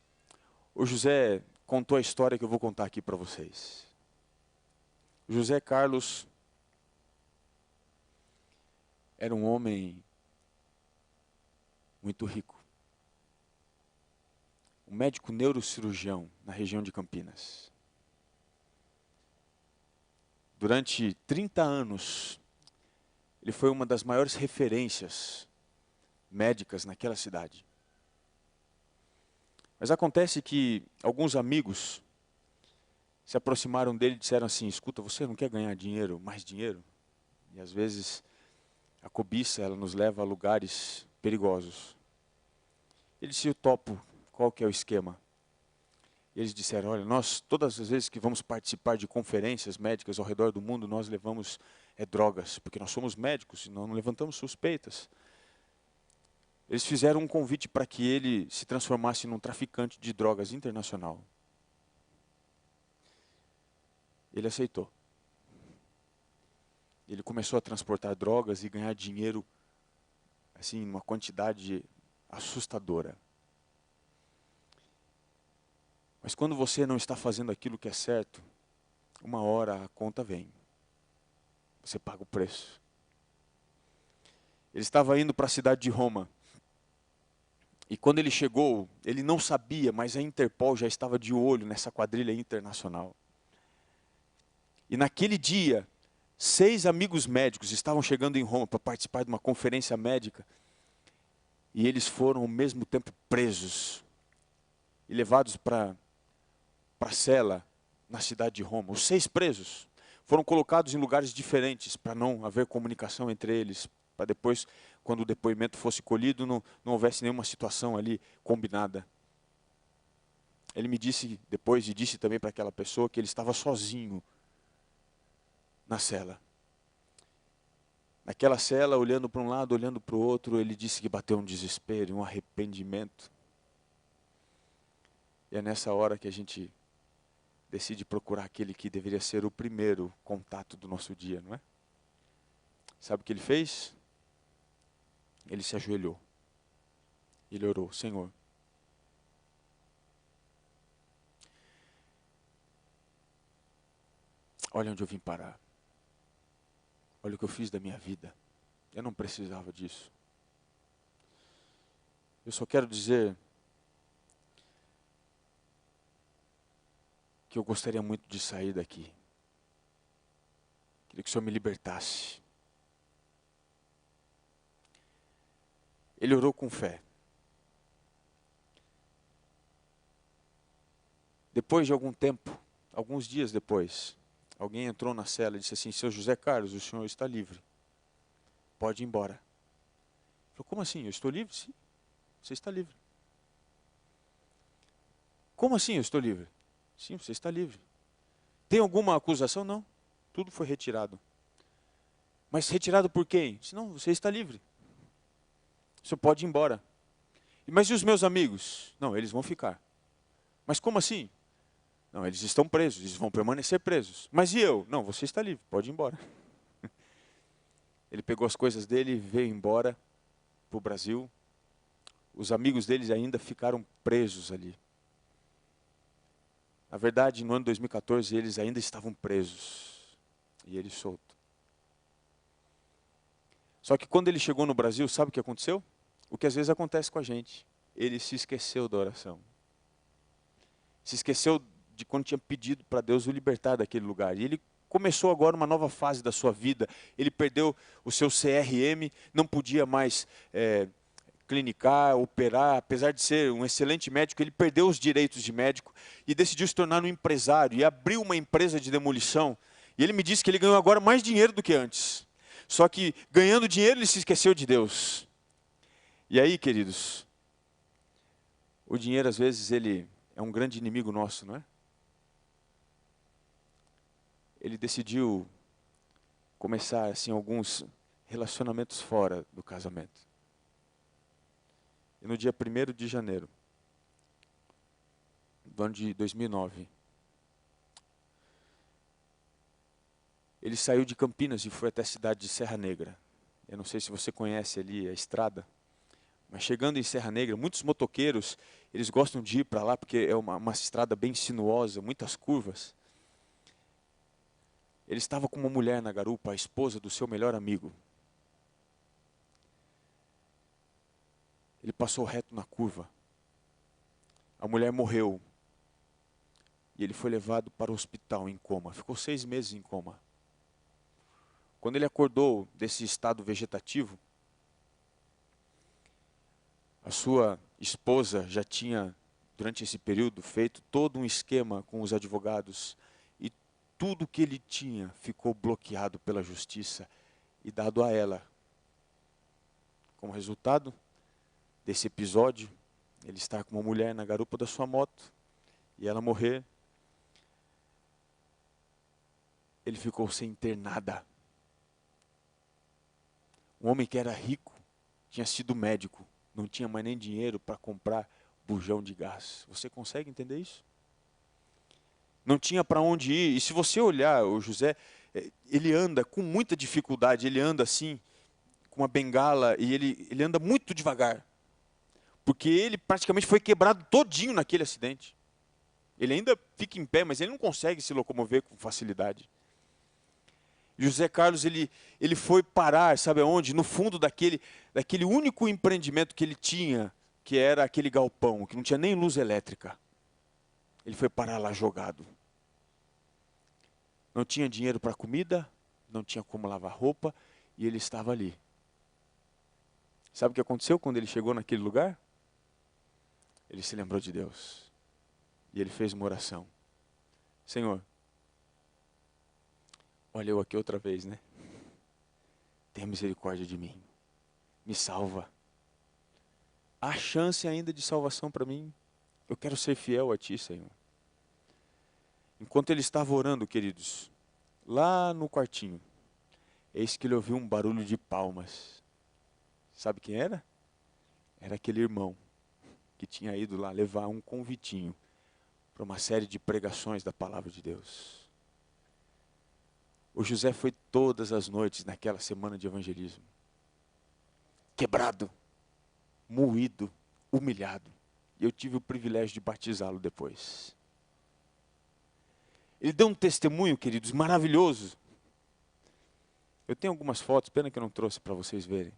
o José contou a história que eu vou contar aqui para vocês. José Carlos era um homem muito rico. um médico neurocirurgião na região de Campinas. Durante 30 anos, ele foi uma das maiores referências médicas naquela cidade. Mas acontece que alguns amigos se aproximaram dele e disseram assim: escuta, você não quer ganhar dinheiro, mais dinheiro? E às vezes a cobiça, ela nos leva a lugares perigosos. Ele disse: eu topo, qual que é o esquema? E eles disseram: olha, nós todas as vezes que vamos participar de conferências médicas ao redor do mundo, nós levamos drogas, porque nós somos médicos e nós não levantamos suspeitas. Eles fizeram um convite para que ele se transformasse num traficante de drogas internacional. Ele aceitou. Ele começou a transportar drogas e ganhar dinheiro, assim, uma quantidade assustadora. Mas quando você não está fazendo aquilo que é certo, uma hora a conta vem. Você paga o preço. Ele estava indo para a cidade de Roma. E quando ele chegou, ele não sabia, mas a Interpol já estava de olho nessa quadrilha internacional. E naquele dia, 6 amigos médicos estavam chegando em Roma para participar de uma conferência médica. E eles foram ao mesmo tempo presos e levados para a cela na cidade de Roma. Os 6 presos foram colocados em lugares diferentes para não haver comunicação entre eles, para depois, quando o depoimento fosse colhido, não houvesse nenhuma situação ali combinada. Ele me disse depois, e disse também para aquela pessoa, que ele estava sozinho na cela. Naquela cela, olhando para um lado, olhando para o outro, ele disse que bateu um desespero, um arrependimento. E é nessa hora que a gente decide procurar aquele que deveria ser o primeiro contato do nosso dia, não é? Sabe o que ele fez? Ele se ajoelhou. Ele orou: Senhor, olha onde eu vim parar. Olha o que eu fiz da minha vida. Eu não precisava disso. Eu só quero dizer que eu gostaria muito de sair daqui. Queria que o Senhor me libertasse. Ele orou com fé. Depois de algum tempo, alguns dias depois, alguém entrou na cela e disse assim: Seu José Carlos, o senhor está livre. Pode ir embora. Ele falou: como assim? Eu estou livre? Sim, você está livre. Como assim eu estou livre? Sim, você está livre. Tem alguma acusação? Não. Tudo foi retirado. Mas retirado por quem? Disse: não, você está livre. O senhor pode ir embora. Mas e os meus amigos? Não, eles vão ficar. Mas como assim? Não, eles estão presos, eles vão permanecer presos. Mas e eu? Não, você está livre, pode ir embora. Ele pegou as coisas dele e veio embora para o Brasil. Os amigos deles ainda ficaram presos ali. Na verdade, no ano 2014, eles ainda estavam presos. E ele solto. Só que quando ele chegou no Brasil, sabe o que aconteceu? O que às vezes acontece com a gente. Ele se esqueceu da oração. Se esqueceu de quando tinha pedido para Deus o libertar daquele lugar. E ele começou agora uma nova fase da sua vida. Ele perdeu o seu CRM, não podia mais clinicar, operar. Apesar de ser um excelente médico, ele perdeu os direitos de médico e decidiu se tornar um empresário e abriu uma empresa de demolição. E ele me disse que ele ganhou agora mais dinheiro do que antes. Só que ganhando dinheiro ele se esqueceu de Deus. E aí, queridos, o dinheiro às vezes ele é um grande inimigo nosso, não é? Ele decidiu começar assim alguns relacionamentos fora do casamento. E no dia 1º de janeiro do ano de 2009, ele saiu de Campinas e foi até a cidade de Serra Negra. Eu não sei se você conhece ali a estrada, mas chegando em Serra Negra, muitos motoqueiros, eles gostam de ir para lá porque é uma estrada bem sinuosa, muitas curvas. Ele estava com uma mulher na garupa, a esposa do seu melhor amigo. Ele passou reto na curva. A mulher morreu. E ele foi levado para o hospital em coma. Ficou 6 meses em coma. Quando ele acordou desse estado vegetativo, a sua esposa já tinha, durante esse período, feito todo um esquema com os advogados. E tudo que ele tinha ficou bloqueado pela justiça e dado a ela. Como resultado desse episódio, ele estar com uma mulher na garupa da sua moto e ela morrer, ele ficou sem ter nada. Um homem que era rico, tinha sido médico, não tinha mais nem dinheiro para comprar bujão de gás. Você consegue entender isso? Não tinha para onde ir. E se você olhar o José, ele anda com muita dificuldade, ele anda assim, com uma bengala, e ele anda muito devagar. Porque ele praticamente foi quebrado todinho naquele acidente. Ele ainda fica em pé, mas ele não consegue se locomover com facilidade. José Carlos, ele foi parar, sabe aonde? No fundo daquele único empreendimento que ele tinha, que era aquele galpão, que não tinha nem luz elétrica. Ele foi parar lá jogado. Não tinha dinheiro para comida, não tinha como lavar roupa, e ele estava ali. Sabe o que aconteceu quando ele chegou naquele lugar? Ele se lembrou de Deus. E ele fez uma oração. Senhor, olha eu aqui outra vez, né? Tenha misericórdia de mim. Me salva. Há chance ainda de salvação para mim. Eu quero ser fiel a Ti, Senhor. Enquanto ele estava orando, queridos, lá no quartinho, eis que ele ouviu um barulho de palmas. Sabe quem era? Era aquele irmão que tinha ido lá levar um convitinho para uma série de pregações da palavra de Deus. O José foi todas as noites naquela semana de evangelismo. Quebrado, moído, humilhado. E eu tive o privilégio de batizá-lo depois. Ele deu um testemunho, queridos, maravilhoso. Eu tenho algumas fotos, pena que eu não trouxe para vocês verem.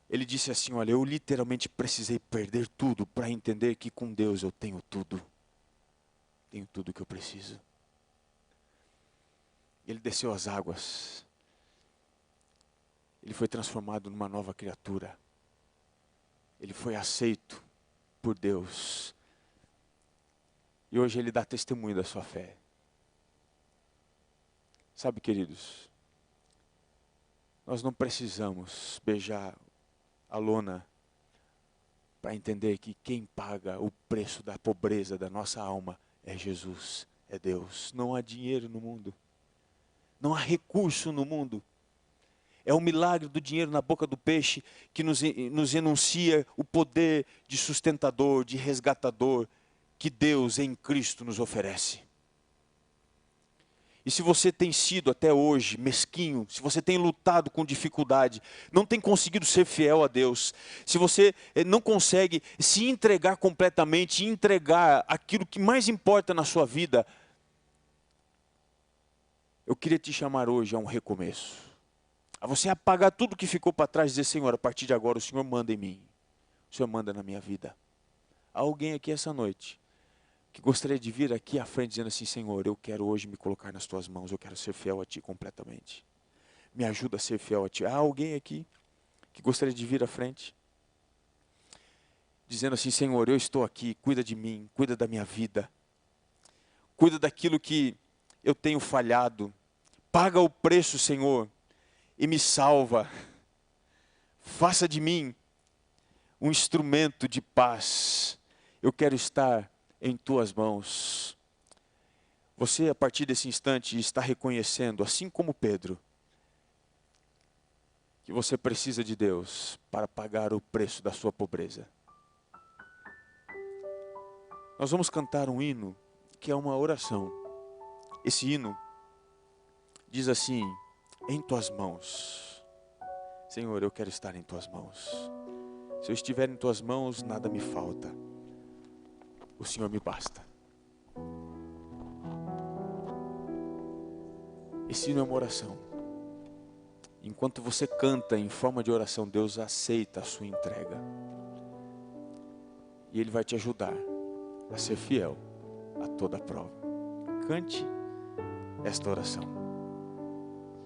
Ele disse assim, olha, eu literalmente precisei perder tudo para entender que com Deus eu tenho tudo. Tenho tudo que eu preciso. Ele desceu as águas. Ele foi transformado numa nova criatura. Ele foi aceito por Deus. E hoje ele dá testemunho da sua fé. Sabe, queridos, nós não precisamos beijar a lona para entender que quem paga o preço da pobreza da nossa alma é Jesus, é Deus. Não há dinheiro no mundo. Não há recurso no mundo. É o milagre do dinheiro na boca do peixe que nos enuncia o poder de sustentador, de resgatador, que Deus em Cristo nos oferece. E se você tem sido até hoje mesquinho, se você tem lutado com dificuldade, não tem conseguido ser fiel a Deus, se você não consegue se entregar completamente, entregar aquilo que mais importa na sua vida, eu queria te chamar hoje a um recomeço. A você apagar tudo que ficou para trás e dizer, Senhor, a partir de agora o Senhor manda em mim. O Senhor manda na minha vida. Há alguém aqui essa noite que gostaria de vir aqui à frente dizendo assim, Senhor, eu quero hoje me colocar nas Tuas mãos, eu quero ser fiel a Ti completamente. Me ajuda a ser fiel a Ti. Há alguém aqui que gostaria de vir à frente? Dizendo assim, Senhor, eu estou aqui, cuida de mim, cuida da minha vida. Cuida daquilo que eu tenho falhado. Paga o preço, Senhor, e me salva. Faça de mim um instrumento de paz. Eu quero estar em Tuas mãos. Você, a partir desse instante, está reconhecendo, assim como Pedro, que você precisa de Deus para pagar o preço da sua pobreza. Nós vamos cantar um hino que é uma oração. Esse hino diz assim, em Tuas mãos. Senhor, eu quero estar em Tuas mãos. Se eu estiver em Tuas mãos, nada me falta. O Senhor me basta. Esse hino é uma oração. Enquanto você canta em forma de oração, Deus aceita a sua entrega. E Ele vai te ajudar a ser fiel a toda prova. Cante esta oração.